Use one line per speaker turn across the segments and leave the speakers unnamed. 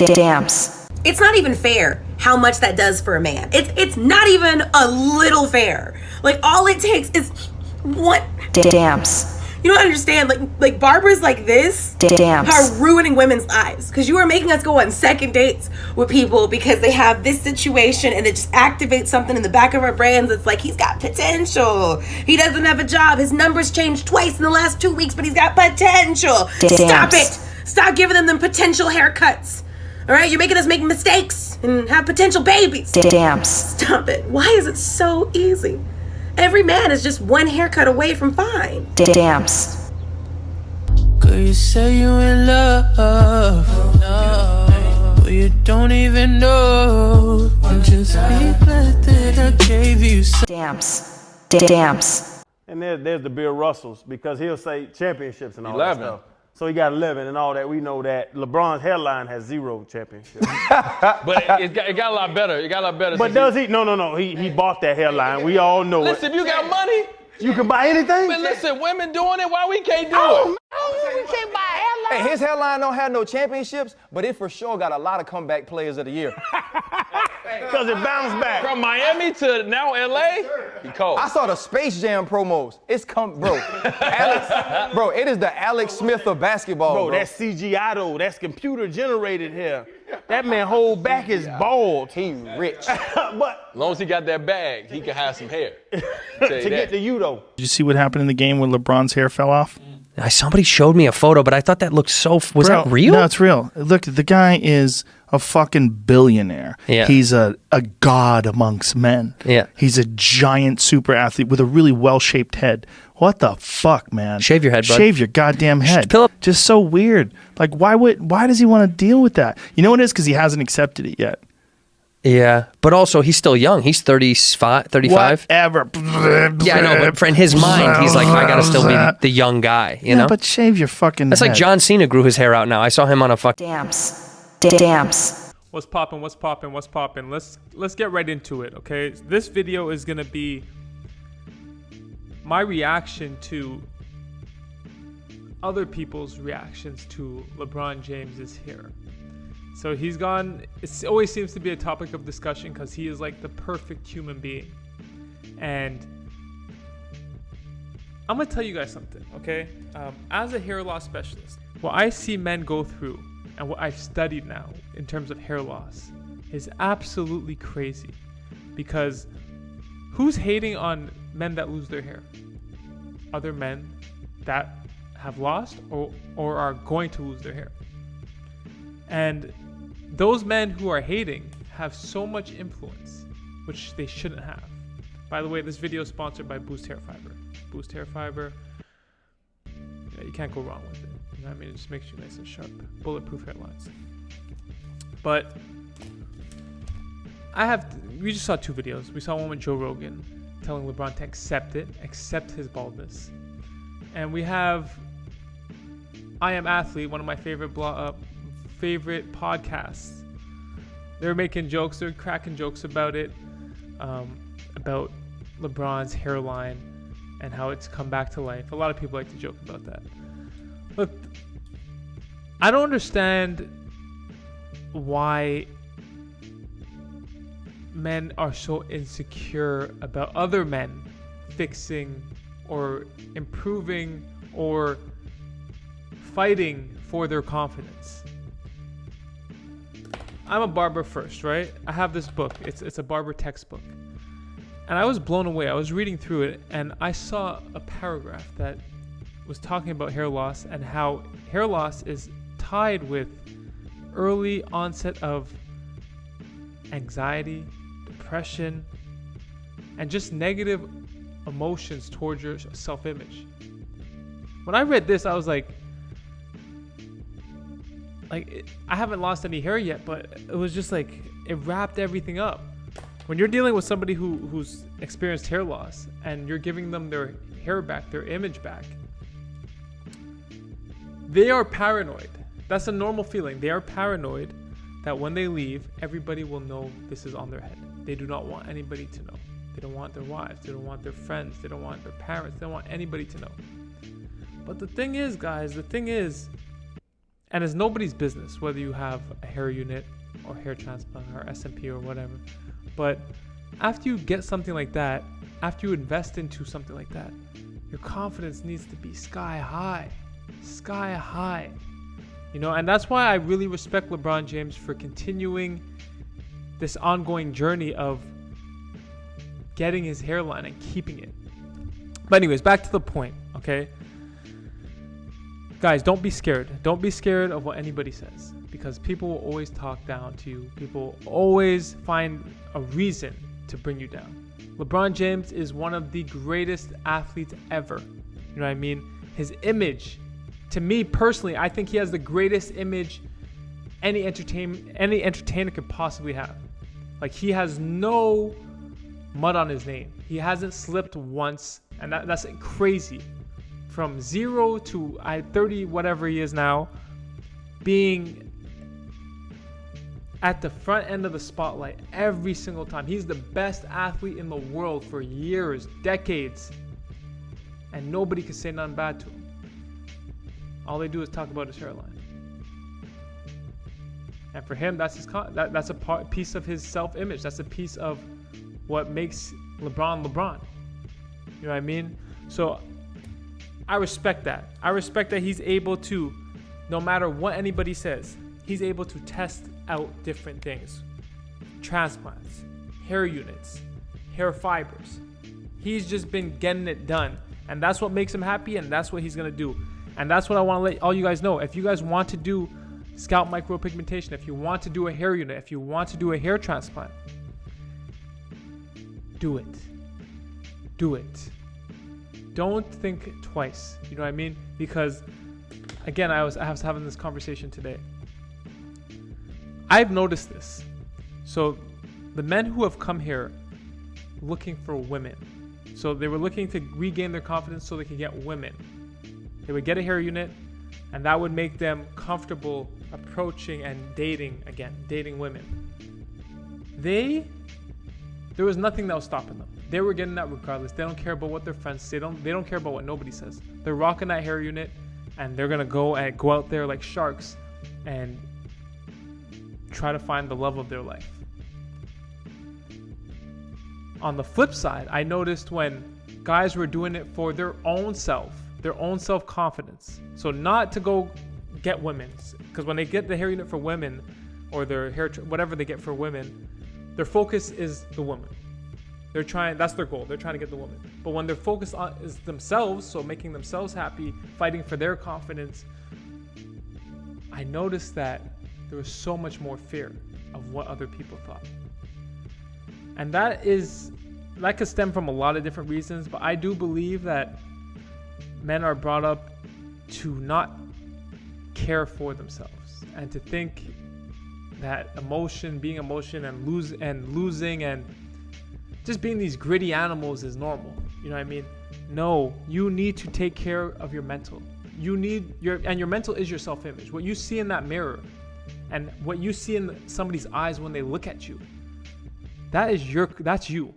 Damps.
It's not even fair how much that does for a man. It's not even a little fair. Like, all it takes is one.
Damps.
You don't understand. Like barbers like this
Damps.
are ruining women's lives, because you are making us go on second dates with people because they have this situation, and it just activates something in the back of our brains. It's like, he's got potential. He doesn't have a job. His numbers changed twice in the last 2 weeks, but he's got potential. Stop it. Stop giving them potential haircuts. All right, you're making us make mistakes and have potential babies.
Damps.
Stop it. Why is it so easy? Every man is just one haircut away from fine.
Damps.
Girl, you say you in love, but you don't even know. I'm just be glad that I gave you some.
Damps. Damps.
And there's the Bill Russells, because he'll say championships and all
11.
that stuff. So he got 11 and all that. We know that LeBron's hairline has 0 championships.
But it got a lot better. It got a lot better.
But does he? No. He bought that hairline. We all know
Listen,
it.
if you got money,
You can buy anything?
man, listen, women doing it, why we can't do it?
We can't buy a hairline. Hey, his hairline don't have no championships, but it for sure got a lot of comeback players of the year.
Because it bounced back.
From Miami to now LA, he cold.
I saw the Space Jam promos. It's bro. It is the Alex Smith of basketball, bro.
That's CGI though. That's computer generated hair. That man whole back is bald.
He rich.
But
As long as he got that bag, he can have some hair.
to get to you though.
Did you see what happened in the game when LeBron's hair fell off?
Somebody showed me a photo, but I thought that looked so. Was
Bro,
that real?
No, it's real. Look, the guy is a fucking billionaire.
Yeah.
He's a god amongst men.
Yeah.
He's a giant super athlete with a really well-shaped head. What the fuck, man?
Shave your head, bud.
Shave your goddamn head.
Fill up.
Just so weird. Like, why does he want to deal with that? You know what it is? Because he hasn't accepted it yet.
Yeah, but also he's still young. He's 35.
Whatever.
Yeah, I know, but for in his mind, he's like, I gotta still be the young guy, you know?
But shave your fucking
That's
head.
like John Cena grew his hair out now. I saw him on a fucking...
Damps.
What's poppin', what's poppin', what's poppin'? Let's get right into it, okay? This video is gonna be my reaction to other people's reactions to LeBron James's hair. So he's gone, it always seems to be a topic of discussion because he is like the perfect human being. And I'm gonna tell you guys something, okay? As a hair loss specialist, what I see men go through and what I've studied now in terms of hair loss is absolutely crazy. Because who's hating on men that lose their hair? Other men that have lost or are going to lose their hair. And those men who are hating have so much influence, which they shouldn't have. By the way, this video is sponsored by Boost Hair Fiber. Boost Hair Fiber, yeah, you can't go wrong with it. You know what I mean? It just makes you nice and sharp. Bulletproof hairlines. But we just saw 2 videos. We saw one with Joe Rogan telling LeBron to accept his baldness. And we have I Am Athlete, one of my favorite podcasts. They're making jokes, they're cracking jokes about it, about LeBron's hairline and how it's come back to life. A lot of people like to joke about that. Look, I don't understand why men are so insecure about other men fixing or improving or fighting for their confidence. I'm a barber first, right? I have this book. It's a barber textbook. And I was blown away. I was reading through it and I saw a paragraph that was talking about hair loss and how hair loss is tied with early onset of anxiety, depression, and just negative emotions towards your self-image. When I read this, I was like I haven't lost any hair yet, but it was just like it wrapped everything up. When you're dealing with somebody who's experienced hair loss and you're giving them their hair back, their image back, they are paranoid. That's a normal feeling. They are paranoid that when they leave, everybody will know this is on their head. They do not want anybody to know. They don't want their wives. They don't want their friends. They don't want their parents. They don't want anybody to know. But the thing is, guys, And it's nobody's business whether you have a hair unit or hair transplant or SMP or whatever. But after you get something like that, after you invest into something like that, your confidence needs to be sky high. Sky high. You know, and that's why I really respect LeBron James for continuing this ongoing journey of getting his hairline and keeping it. But anyways, back to the point, okay? Guys, don't be scared. Don't be scared of what anybody says, because people will always talk down to you. People always find a reason to bring you down. LeBron James is one of the greatest athletes ever. You know what I mean? His image, to me personally, I think he has the greatest image any entertainer could possibly have. Like, he has no mud on his name. He hasn't slipped once, and that's crazy. From 0 to 30, whatever he is now, being at the front end of the spotlight every single time. He's the best athlete in the world for years, decades, and nobody can say nothing bad to him. All they do is talk about his hairline. And for him, that's a piece of his self-image. That's a piece of what makes LeBron LeBron. You know what I mean? So I respect that. I respect that he's able to, no matter what anybody says, he's able to test out different things. Transplants, hair units, hair fibers. He's just been getting it done. And that's what makes him happy, and that's what he's going to do. And that's what I want to let all you guys know. If you guys want to do scalp micropigmentation, if you want to do a hair unit, if you want to do a hair transplant, do it. Do it. Don't think twice. You know what I mean? Because, again, I was having this conversation today. I've noticed this. So the men who have come here looking for women, so they were looking to regain their confidence so they could get women. They would get a hair unit, and that would make them comfortable approaching and dating women. There was nothing that was stopping them. They were getting that regardless. They don't care about what their friends say. They don't care about what nobody says. They're rocking that hair unit, and they're gonna go out there like sharks and try to find the love of their life. On the flip side, I noticed when guys were doing it for their own self-confidence. So not to go get women, because when they get the hair unit for women, or their hair, whatever they get for women, their focus is the woman. That's their goal. They're trying to get the woman. But when their focus is themselves, so making themselves happy, fighting for their confidence, I noticed that there was so much more fear of what other people thought. And that could stem from a lot of different reasons, but I do believe that men are brought up to not care for themselves and to think that being emotion and losing and just being these gritty animals is normal. You know what I mean? No, you need to take care of your mental. Your mental is your self-image. What you see in that mirror and what you see in somebody's eyes when they look at you, that's you.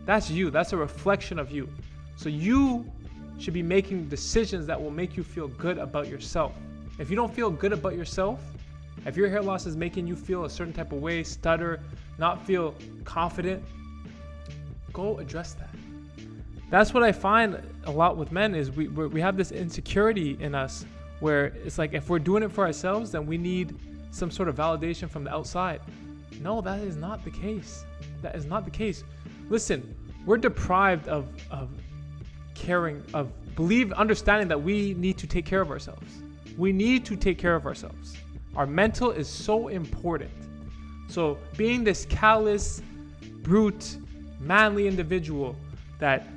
That's you. That's a reflection of you. So you should be making decisions that will make you feel good about yourself. If you don't feel good about yourself, if your hair loss is making you feel a certain type of way, stutter, not feel confident, go address that. That's what I find a lot with men is we have this insecurity in us where it's like if we're doing it for ourselves, then we need some sort of validation from the outside. No, that is not the case. That is not the case. Listen, we're deprived of understanding that we need to take care of ourselves. We need to take care of ourselves. Our mental is so important. So being this callous, brute, manly individual that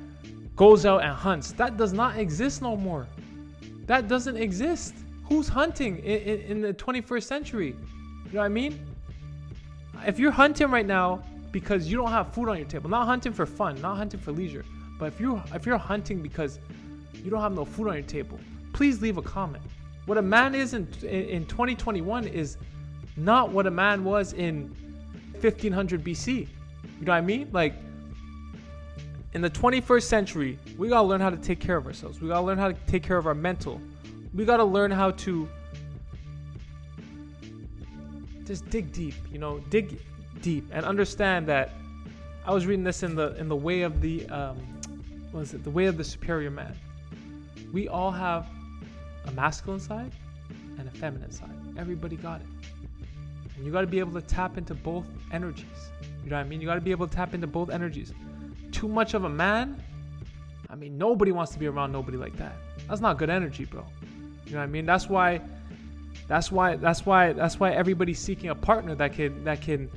goes out and hunts, that does not exist no more. That doesn't exist. Who's hunting in the 21st century? You know what I mean? If you're hunting right now because you don't have food on your table, not hunting for fun, not hunting for leisure, but if you're hunting because you don't have no food on your table, please leave a comment. What a man is in 2021 is not what a man was in 1500 BC. You know what I mean? Like, in the 21st century, we gotta learn how to take care of ourselves. We gotta learn how to take care of our mental. We gotta learn how to just dig deep, dig deep and understand that. I was reading this in the way of the the way of the superior man. We all have a masculine side and a feminine side. Everybody got it. And you got to be able to tap into both energies. You know what I mean? You got to be able to tap into both energies. Too much of a man, I mean, nobody wants to be around nobody like that. That's not good energy, bro. You know what I mean? That's why everybody's seeking a partner that can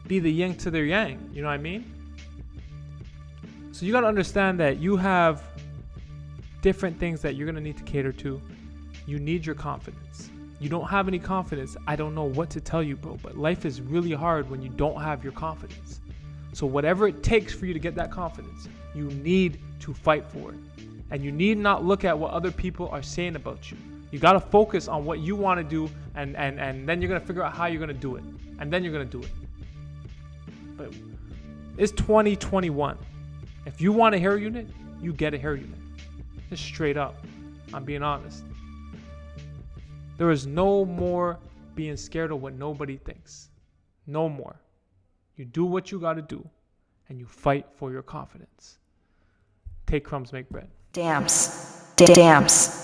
be the yin to their yang. You know what I mean? So you got to understand that you have different things that you're going to need to cater to. You need your confidence. You don't have any confidence. I don't know what to tell you, bro, but life is really hard when you don't have your confidence. So whatever it takes for you to get that confidence, you need to fight for it. And you need not look at what other people are saying about you. You got to focus on what you want to do, and then you're going to figure out how you're going to do it. And then you're going to do it. But it's 2021. If you want a hair unit, you get a hair unit. Just straight up. I'm being honest. There is no more being scared of what nobody thinks. No more. You do what you got to do, and you fight for your confidence. Take crumbs, make bread.
Damps. Damps.